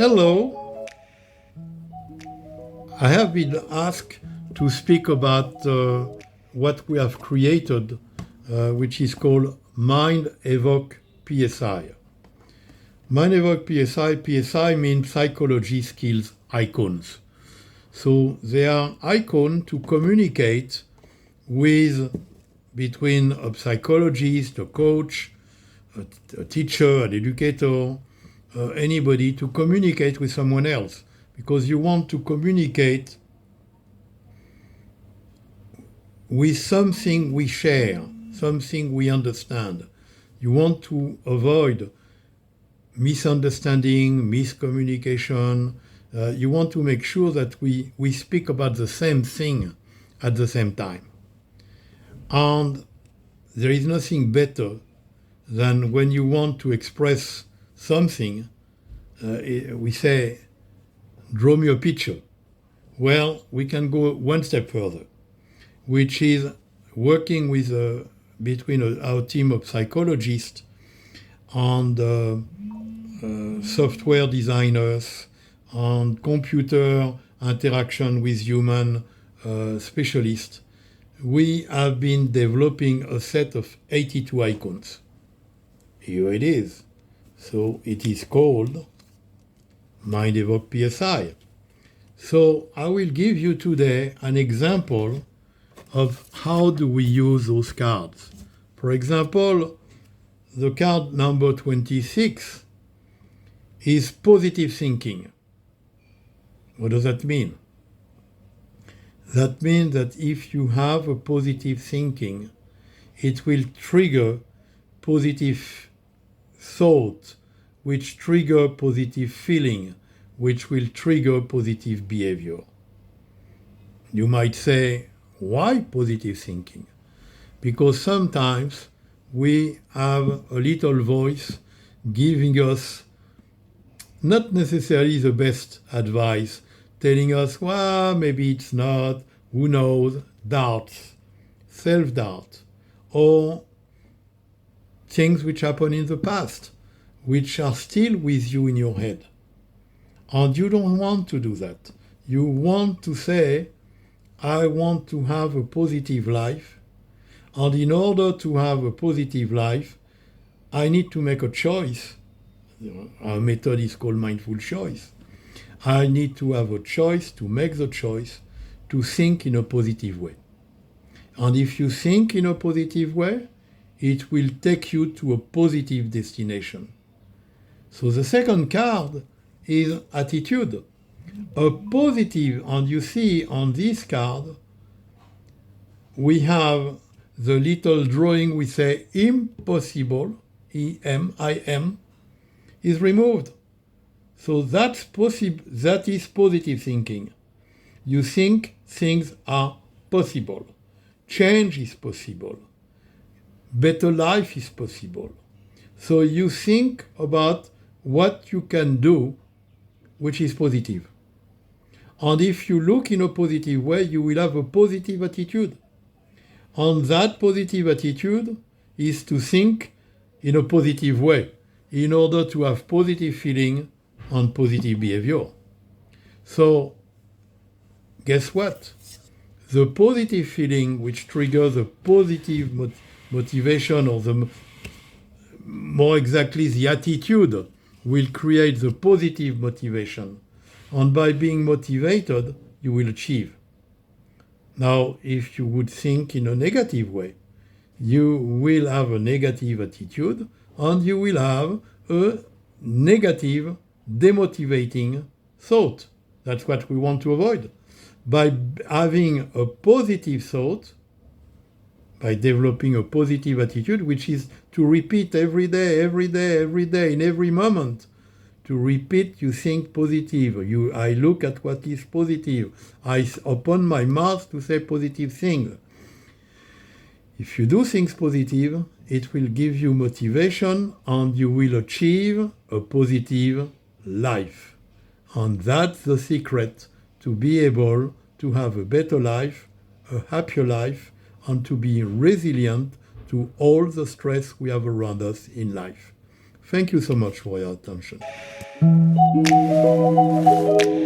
Hello. I have been asked to speak about what we have created, which is called Mind Evoke Psi. Mind Evoke Psi. PSI means psychology skills icons. So they are icons to communicate between a psychologist, a coach, a teacher, an educator, anybody, to communicate with someone else, because you want to communicate with something we share, something we understand. You want to avoid misunderstanding, miscommunication. You want to make sure that we speak about the same thing at the same time. And there is nothing better than when you want to express something, we say, draw me a picture. Well, we can go one step further, which is working with between our team of psychologists and software designers and computer interaction with human specialists. We have been developing a set of 82 icons. Here it is. So it is called Mind Evoke Psi. So I will give you today an example of how do we use those cards. For example, the card number 26 is positive thinking. What does that mean? That means that if you have a positive thinking, it will trigger positive thought, which trigger positive feeling, which will trigger positive behavior. You might say, why positive thinking? Because sometimes we have a little voice giving us not necessarily the best advice, telling us, well, maybe it's not, who knows, doubts, self-doubt, or things which happened in the past, which are still with you in your head. And you don't want to do that. You want to say, I want to have a positive life, and in order to have a positive life, I need to make a choice. Our method is called mindful choice. I need to have a choice, to make the choice, to think in a positive way. And if you think in a positive way, it will take you to a positive destination. So the second card is attitude. A positive, and you see on this card, we have the little drawing we say impossible, E-M-I-M, is removed. So that is positive thinking. You think things are possible. Change is possible. Better life is possible. So you think about what you can do, which is positive. And if you look in a positive way, you will have a positive attitude. And that positive attitude is to think in a positive way in order to have positive feeling and positive behavior. So, guess what? The positive feeling which triggers the positive motivation, or more exactly the attitude, will create the positive motivation. And by being motivated, you will achieve. Now, if you would think in a negative way, you will have a negative attitude and you will have a negative, demotivating thought. That's what we want to avoid. By having a positive thought, by developing a positive attitude, which is to repeat every day, in every moment, to repeat, you think positive. I look at what is positive. I open my mouth to say positive things. If you do things positive, it will give you motivation and you will achieve a positive life. And that's the secret to be able to have a better life, a happier life, and to be resilient to all the stress we have around us in life. Thank you so much for your attention. you.